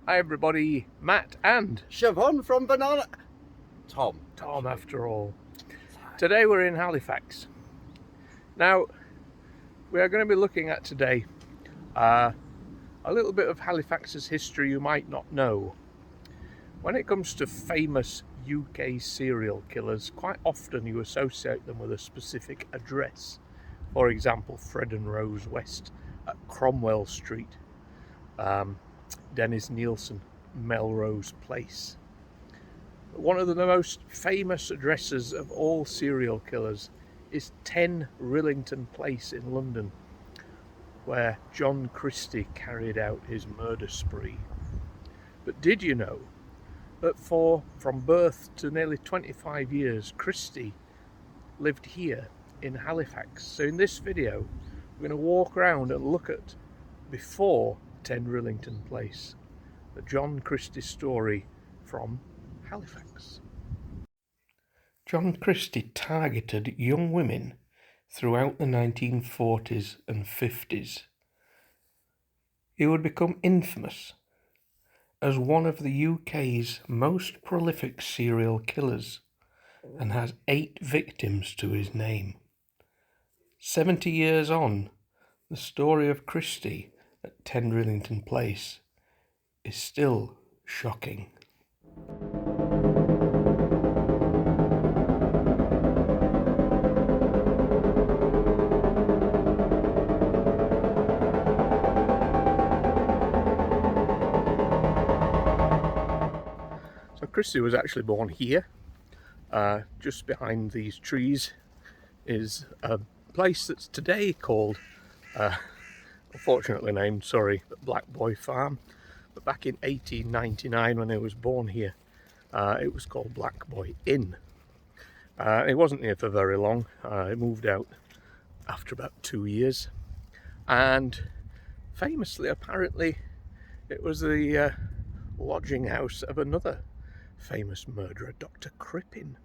Hi everybody, Matt and Siobhan from Banana... Tom after all. Today we're in Halifax. Now, we are going to be looking at today a little bit of Halifax's history you might not know. When it comes to famous UK serial killers, quite often you associate them with a specific address. For example, Fred and Rose West at Cromwell Street, Dennis Nielsen, Melrose Place. One of the most famous addresses of all serial killers is 10 Rillington Place in London, where John Christie carried out his murder spree. But did you know that from birth to nearly 25 years, Christie lived here in Halifax? So in this video, we're going to walk around and look at before 10 Rillington Place, the John Christie story from Halifax. John Christie targeted young women throughout the 1940s and 50s. He would become infamous as one of the UK's most prolific serial killers and has 8 victims to his name. 70 years on, the story of Christie at 10 Rillington Place is still shocking. So Christie was actually born here. Just behind these trees is a place that's today called, unfortunately named, Black Boy Farm. But back in 1899, when I was born here, it was called Black Boy Inn. It wasn't here for very long. It moved out after about 2 years. And famously, apparently, it was the lodging house of another famous murderer, Dr. Crippen.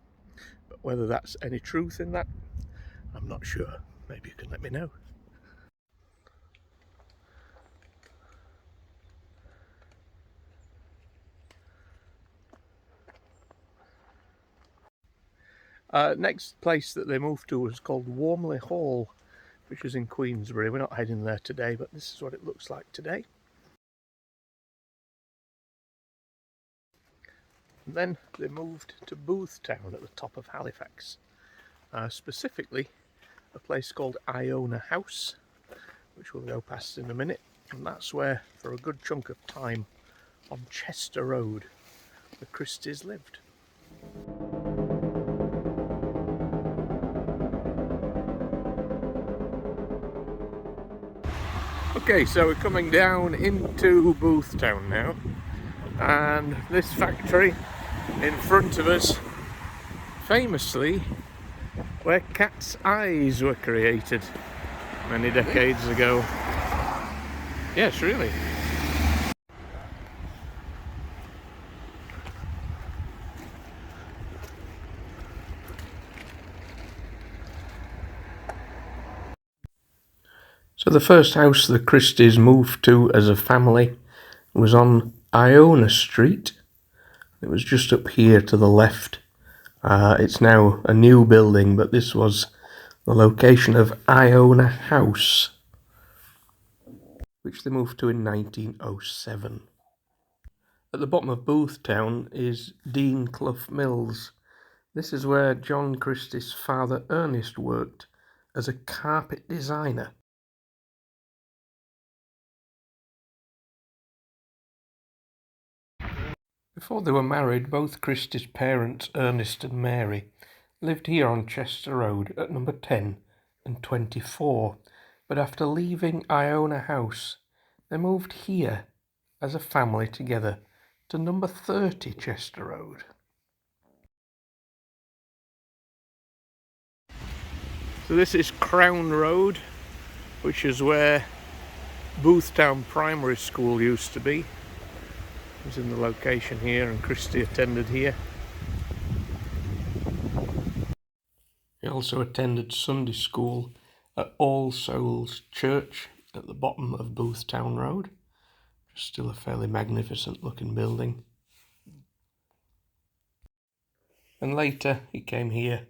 But whether that's any truth in that, I'm not sure. Maybe you can let me know. Next place that they moved to was called Warmley Hall, which is in Queensbury. We're not heading there today, but this is what it looks like today. And then they moved to Boothtown at the top of Halifax, specifically a place called Iona House, which we'll go past in a minute. And that's where, for a good chunk of time, on Chester Road, the Christies lived. Okay, so we're coming down into Boothtown now, and this factory in front of us, famously, where cats' eyes were created many decades ago. Yes, really. So the first house the Christies moved to as a family was on Iona Street. It was just up here to the left. It's now a new building, but this was the location of Iona House, which they moved to in 1907. At the bottom of Boothtown is Dean Clough Mills. This is where John Christie's father Ernest worked as a carpet designer. Before they were married, both Christie's parents, Ernest and Mary, lived here on Chester Road at number 10 and 24, but after leaving Iona House, they moved here as a family together to number 30 Chester Road. So this is Crown Road, which is where Boothtown Primary School used to be. It was in the location here, and Christie attended here. He also attended Sunday school at All Souls Church at the bottom of Boothtown Road, Still a fairly magnificent looking building. And later he came here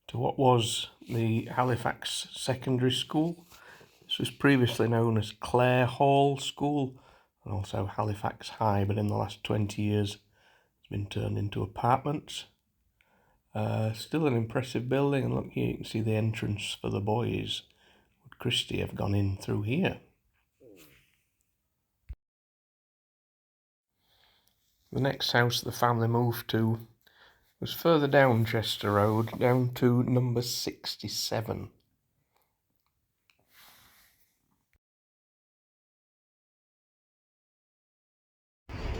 to what was the Halifax Secondary School. This was previously known as Clare Hall School and also Halifax High, but in the last 20 years it's been turned into apartments. Still an impressive building, and look here, you can see the entrance for the boys. Would Christie have gone in through here? The next house the family moved to was further down Chester Road, down to number 67.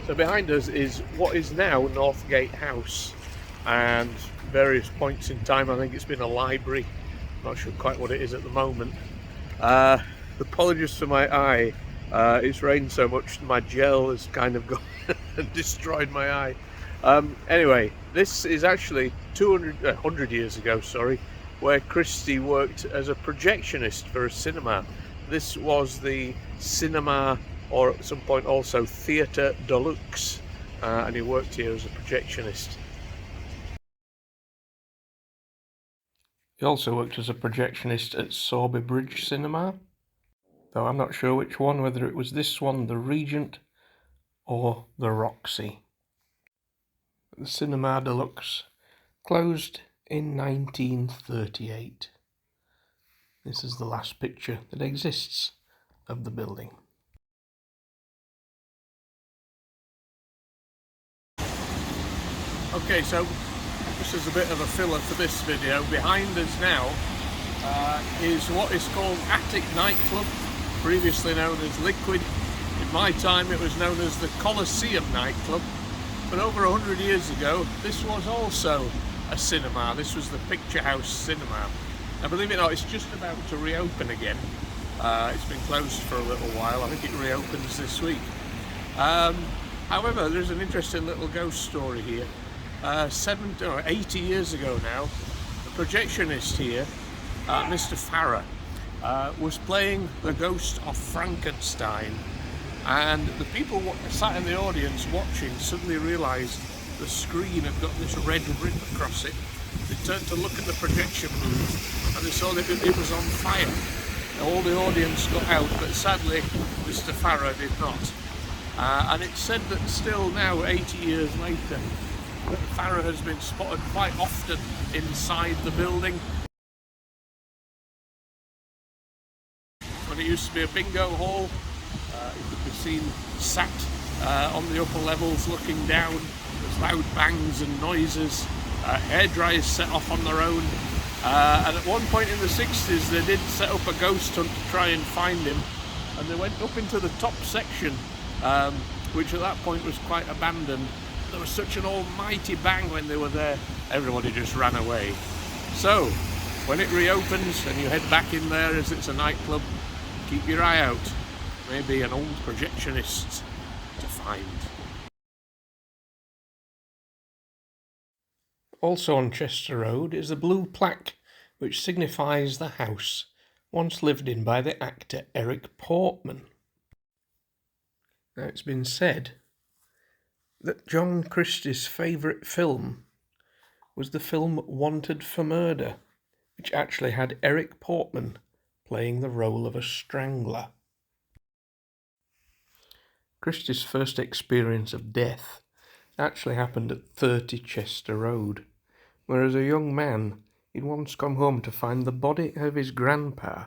So behind us is what is now Northgate House, and various points in time I think it's been a library. I'm not sure quite what it is at the moment. Apologies for my eye. It's rained so much my gel has kind of gone and destroyed my eye. Anyway, this is actually 100 years ago, where Christie worked as a projectionist for a cinema. This was the cinema, or at some point also Theatre Deluxe, and he worked here as a projectionist. He also worked as a projectionist at Sorby Bridge Cinema, though I'm not sure which one, whether it was this one, the Regent, or the Roxy. The Cinema Deluxe closed in 1938. This is the last picture that exists of the building. Okay, so this is a bit of a filler for this video. Behind us now is what is called Attic Nightclub, previously known as Liquid. In my time it was known as the Coliseum Nightclub, but over 100 years ago this was also a cinema. This was the Picture House Cinema. Now, believe it or not, it's just about to reopen again. It's been closed for a little while. I think it reopens this week. However, there's an interesting little ghost story here. 80 years ago now, the projectionist here, Mr. Farrer, was playing the ghost of Frankenstein, and the people sat in the audience watching suddenly realised the screen had got this red rip across it. They turned to look at the projection booth and they saw that it was on fire. Now, all the audience got out, but sadly Mr. Farrer did not. And it's said that still now, 80 years later, that Farrer has been spotted quite often inside the building. When it used to be a bingo hall, it could be seen sat on the upper levels looking down. There's loud bangs and noises, hair dryers set off on their own, and at one point in the 60s they did set up a ghost hunt to try and find him, and they went up into the top section, which at that point was quite abandoned. There was such an almighty bang when they were there, everybody just ran away. So when it reopens and you head back in there as it's a nightclub, keep your eye out. Maybe an old projectionist to find. Also on Chester Road is a blue plaque which signifies the house once lived in by the actor Eric Portman. Now, it's been said that John Christie's favourite film was the film Wanted for Murder, which actually had Eric Portman playing the role of a strangler. Christie's first experience of death actually happened at 30 Chester Road, where as a young man he'd once come home to find the body of his grandpa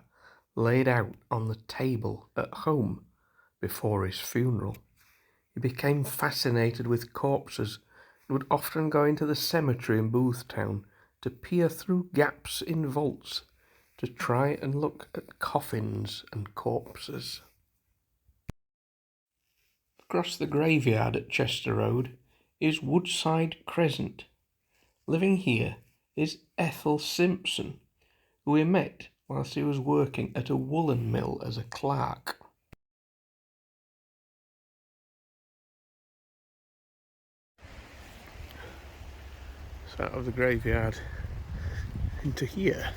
laid out on the table at home before his funeral. He became fascinated with corpses and would often go into the cemetery in Boothtown to peer through gaps in vaults to try and look at coffins and corpses. Across the graveyard at Chester Road is Woodside Crescent. Living here is Ethel Simpson, who he met whilst he was working at a woolen mill as a clerk. So out of the graveyard into here.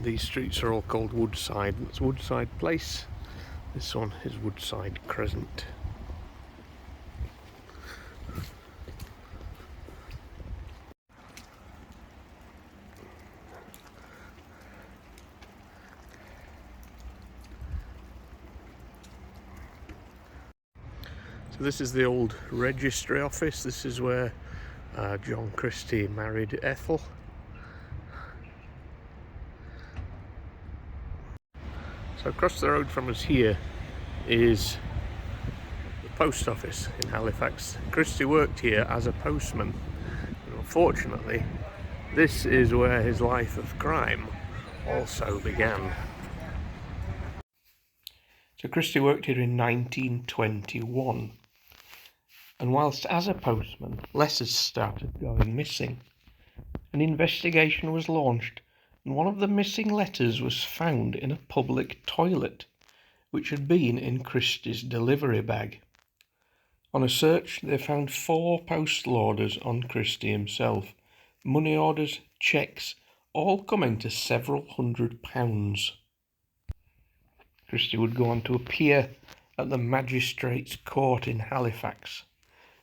These streets are all called Woodside. That's Woodside Place. This one is Woodside Crescent. So this is the old registry office. This is where John Christie married Ethel. So across the road from us here is the post office in Halifax. Christie worked here as a postman. And unfortunately, this is where his life of crime also began. So Christie worked here in 1921. And whilst as a postman, letters started going missing. An investigation was launched, and one of the missing letters was found in a public toilet, which had been in Christie's delivery bag. On a search, they found 4 postal orders on Christie himself, money orders, cheques, all coming to several £100s. Christie would go on to appear at the Magistrates' Court in Halifax,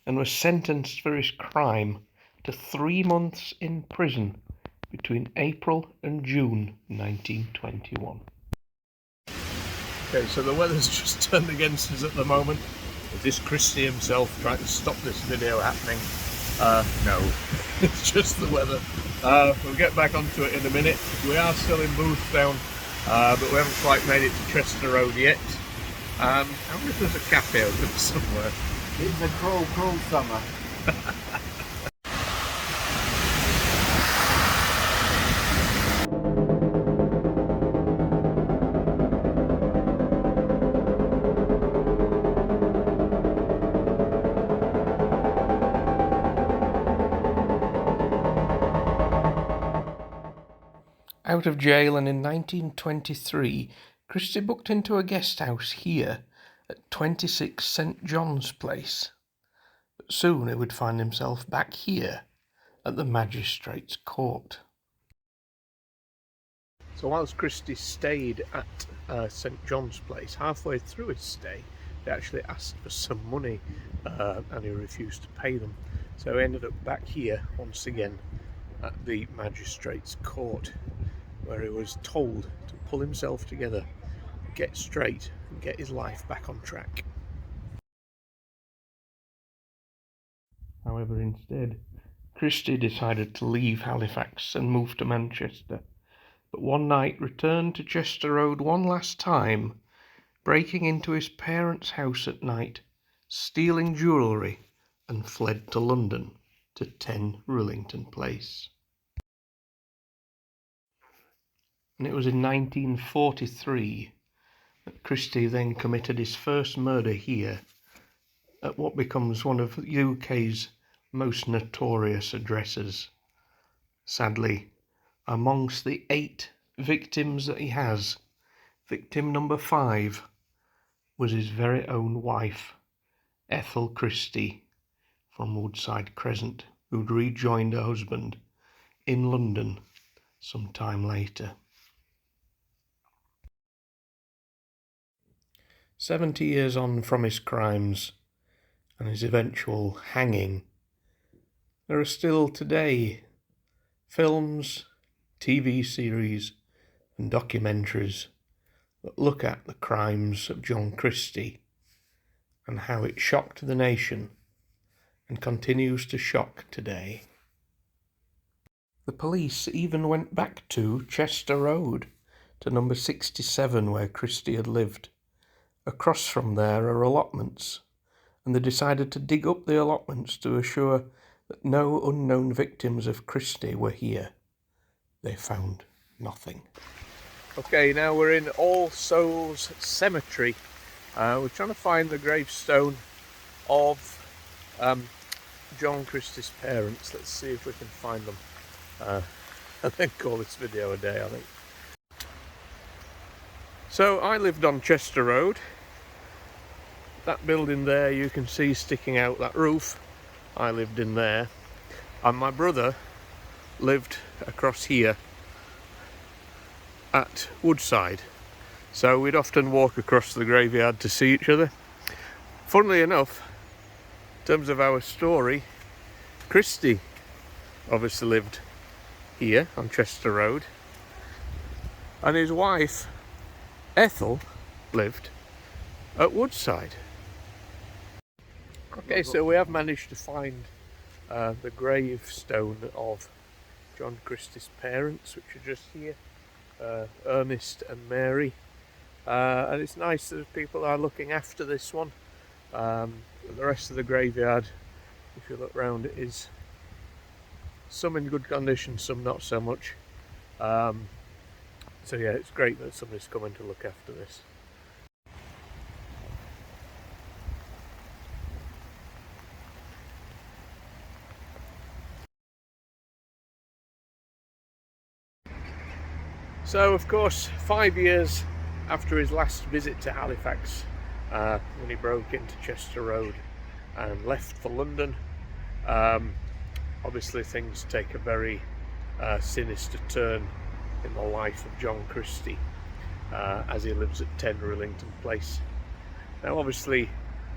and was sentenced for his crime to 3 months in prison between April and June 1921. Okay, so the weather's just turned against us at the moment. Is this Christie himself trying to stop this video happening? No, it's just the weather. We'll get back onto it in a minute. We are still in Boothtown, but we haven't quite made it to Chester Road yet. I wonder if there's a cafe open somewhere. It's a cruel summer. Out of jail, and in 1923, Christie booked into a guest house here at 26 St John's Place. But soon he would find himself back here at the Magistrates' Court. So whilst Christie stayed at St John's Place, halfway through his stay, they actually asked for some money and he refused to pay them. So he ended up back here once again at the Magistrates' Court, where he was told to pull himself together, get straight and get his life back on track. However, instead, Christie decided to leave Halifax and move to Manchester, but one night returned to Chester Road one last time, breaking into his parents' house at night, stealing jewellery, and fled to London to 10 Rillington Place. And it was in 1943 that Christie then committed his first murder here at what becomes one of the UK's most notorious addresses. Sadly, amongst the 8 victims that he has, victim number 5 was his very own wife, Ethel Christie, from Woodside Crescent, who'd rejoined her husband in London some time later. 70 years on from his crimes and his eventual hanging, there are still today films, TV series and documentaries that look at the crimes of John Christie and how it shocked the nation and continues to shock today. The police even went back to Chester Road, to number 67 where Christie had lived. Across from there are allotments, and they decided to dig up the allotments to assure that no unknown victims of Christie were here. They found nothing. Okay, now we're in All Souls Cemetery. We're trying to find the gravestone of John Christie's parents. Let's see if we can find them. And then call this video a day, I think. So I lived on Chester Road. That building there you can see sticking out, that roof, I lived in there. And my brother lived across here. at Woodside, so we'd often walk across the graveyard to see each other. Funnily enough, in terms of our story, Christie obviously lived here on Chester Road, and his wife Ethel lived at Woodside. Okay, so we have managed to find the gravestone of John Christie's parents, which are just here, Ernest and Mary, and it's nice that people are looking after this one. The rest of the graveyard, if you look round, it is some in good condition, some not so much. So yeah, it's great that somebody's coming to look after this. So of course, 5 years after his last visit to Halifax, when he broke into Chester Road and left for London, obviously things take a very sinister turn in the life of John Christie, as he lives at 10 Rillington Place. Now obviously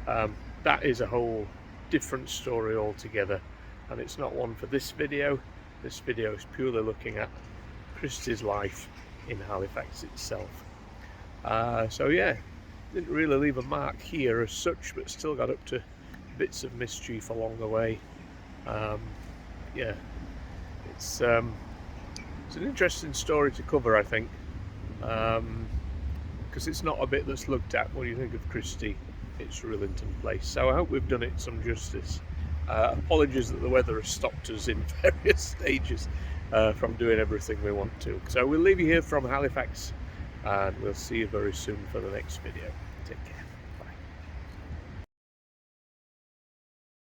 that is a whole different story altogether, and it's not one for this video. This video is purely looking at Christie's life in Halifax itself. So yeah, didn't really leave a mark here as such, but still got up to bits of mischief along the way. Yeah, it's an interesting story to cover, I think, because it's not a bit that's looked at when you think of Christie. It's Rillington Place. So I hope we've done it some justice. Apologies that the weather has stopped us in various stages from doing everything we want to. So we'll leave you here from Halifax, and we'll see you very soon for the next video. Take care.